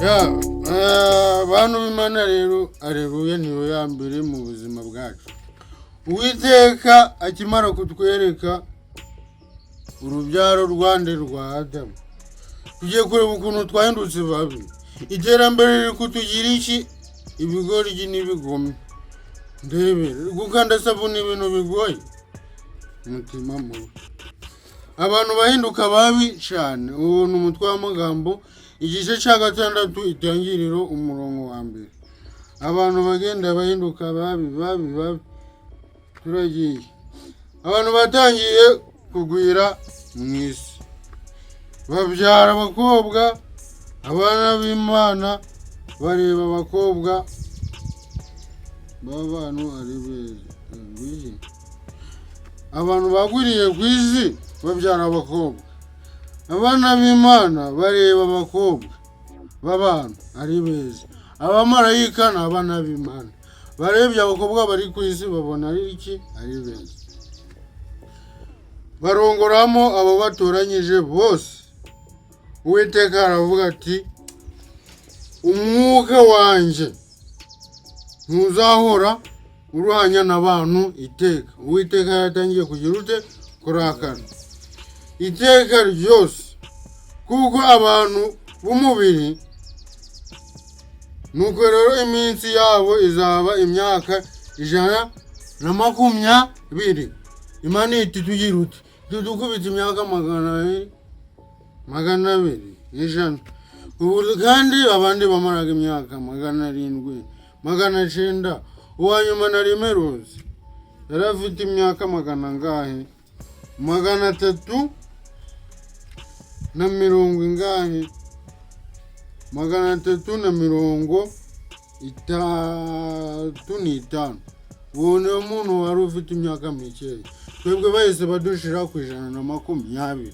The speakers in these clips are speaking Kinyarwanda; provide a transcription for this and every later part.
Ya, bantu b'Imana rero, aleluya niyo ya mbere mu buzima bwacu. Uwiteka akimara kutwereka urubyaro rwande rwa Adamu, tugiye kureba ukuntu twahindutse babi. Iterambere riri kutugira iki? Ibigoryi n'ibigome. Ndebere gukanda sabuni ibintu bigoye, umutima mubi. Abantu bahinduka babi cyane. Ubu ni umutwe w'amagambo, igice cya 6 itangiriro umurongo wa mbere. Abantu bagenda bahinduka babi. Turagiye. Abantu batangiye kugwira mu isi, babyara abakobwa. Abana b'Imana bareba abakobwa b'abantu ari beza. Abantu bagwiriye ku isi babyara abakobwa. Abana b'Imana bareba abakobwa b'abantu ari beza. Abamarayika ni abana b'Imana, barebye abakobwa bari ku isi babona ari iki? Ari beza. Barongoramo abo batoranyije bose. Uwiteka aravuga ati, umwuka wanjye ntuzahora uruhanya n'abantu iteka. Uwiteka yatangiye kugira ute? Kurakara iteka ryose, kuko abantu b'umubiri. Nuko rero iminsi yabo izaba imyaka 120. Imana iti tugira ute? Tudukubita imyaka 200. Ubu kandi abandi bamaraga imyaka 700, 900. Uwanyuma na Rimerozi yari afite imyaka 300 na mirongo ingahe? 335. Uwo ni umuntu wari ufite imyaka mikeya. Twebwe bahise badushira ku 120,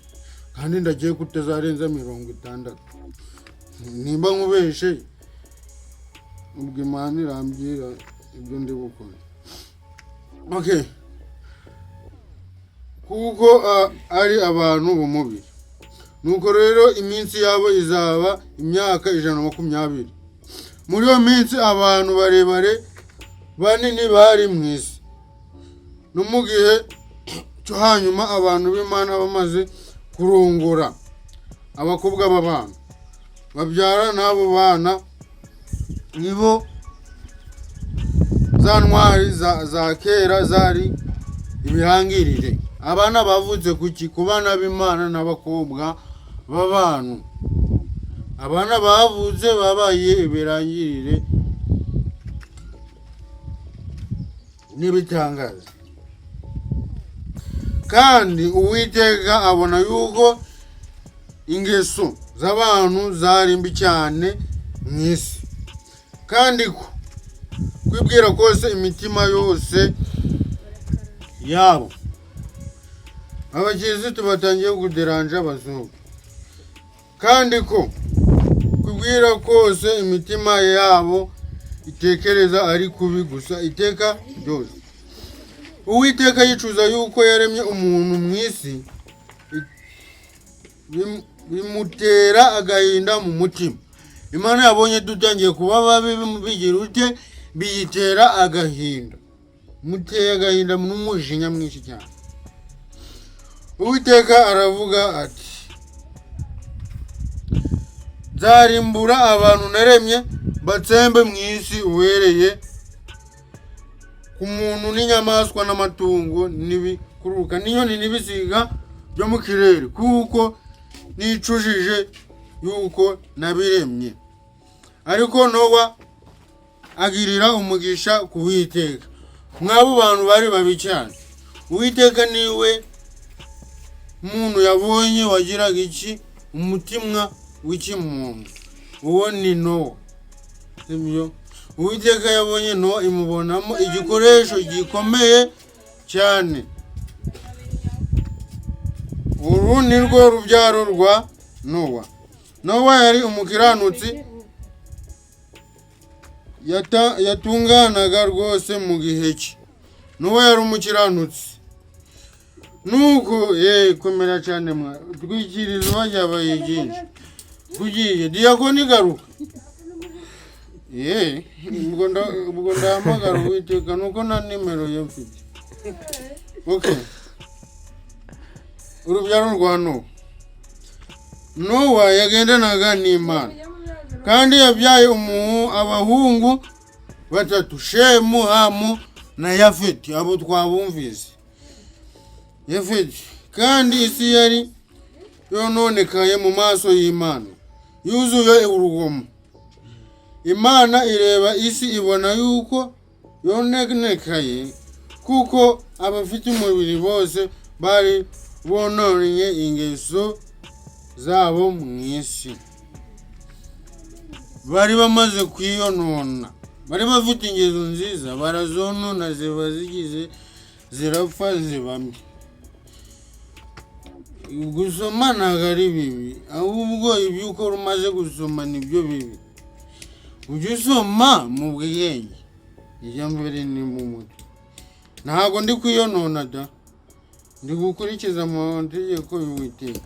kandi ndagiye kutazarenza 60. Nimba nkubeshe ubwo Imana irambwira ibyo ndi gukora. Okay, kuko ari abantu b'umubiri. Nuko rero iminsi yabo izaba imyaka 120. Muri iyo minsi abantu barebare banini bari mu isi. No mu gihe cyo hanyuma abantu b'Imana bamaze kurongora abakobwa b'abantu, babyara n'abo bana, nibo za ntwari za kera zari ibihangirire. Abana bavutse kuki? Ku bana b'Imana n'abakobwa b'abantu. Abana bavutse babaye ibirangirire n'ibitangaza. Kandi Uwiteka abona yuko ingeso z'abantu zari mbi cyane mu isi, kandi ko kwibwira kose imitima yose yabo. Abakirisitu batangiye kuderanja abazungu, kandi ko kwibwira kose imitima yabo itekereza ari kubi gusa iteka ryose. Uwiteka yicuza yuko yaremye umuntu mu isi, bimutera agahinda mu mutima. Imana yabonye dutangiye kuba babi, bigira ute? Biyitera agahinda. Muteye agahinda n'umujinya mwinshi cyane. Uwiteka aravuga ati, nzarimbura abantu naremye batsembe mu isi uhereye ku muntu n'inyamaswa n'amatungo n'ibikururuka n'inyoni n'ibisiga byo mu kirere, kuko nicujije yuko nabiremye. Ariko Nowa agirira umugisha ku Uwiteka. Mwabo bantu bari babi cyane. Uwiteka niwe muntu yabonye wagiraga iki? Umutima w'ikimuntu. Uwo ni Nowa. Sibyo? Uwiteka yabonye Nowa, imubonamo igikoresho gikomeye cyane. Uru ni rwo rubyaro rwa Nowa. Nowa yari umukiranutsi, yatunganaga rwose mu gihe cye. Nowa yari umukiranutsi. Nuko komera cyane mwa twikirizo ryabaye byinshi. kugiye diyakoni garuka ubwo ndahamagara Uwiteka nuko na nimero ye mfite. Okay, urubyaro rwa Nowa yagendanaga n'Imana kandi yabyaye abahungu batatu, Shemu, Hamu na Yafeti. Abo twabumvise. Yafeti kandi isi yari yononekaye mu maso y'Imana, yuzuye urugomo. Imana ireba isi ibona yuko yononekaye kuko abafite umubiri bose bari bononye ingeso zabo mu isi. Bari bamaze kwiyonona, bari bafite ingeso nziza, barazonona, ziba zigize zirapfa ziba mbi. Gusoma ntabwo ari bibi, ahubwo ibyo ukora umaze gusoma nibyo bibi. Ujye usoma mu bwenge, ijya mbere ni mu mutwe. Ntabwo ndi kwiyonona da, ndi gukurikiza amategeko y'Uwiteka.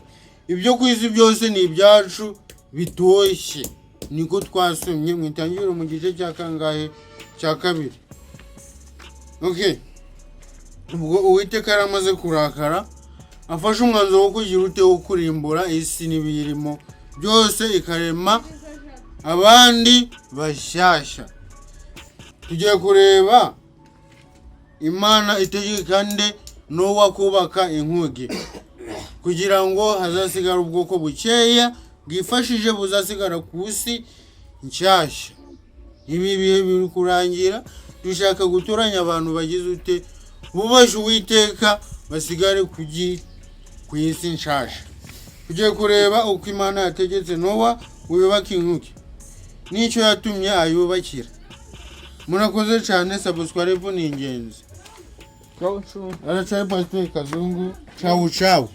Ibyo ku isi byose ni ibyacu bitoshye, niko twasomye mu itangiriro mu gice cya kangahe, cya 2. Okay, ubwo Uwiteka yaramaze kurakara, afashe umwanzuro wo kugira ute wo kurimbura isi n'ibiyirimo byose, ikarema abandi bashyashya. Tugiye kureba Imana itegeka nde Nowa kubaka inkuge kugira ngo hazasigara ubwoko bukeya bwifashije buzasigara ku isi nshyashya. Ibi bihe biri kurangira, dushaka gutoranya abantu bagize ute bubashe Uwiteka basigare ku isi nshyashya. Tugiye kureba uko Imana yategetse Nowa uyubaka inkuge n'icyo yatumye ayubakira. Murakoze cyane, subscribe ni ingenzi. Aracyari Pastor Kazungu. Ciao ciao.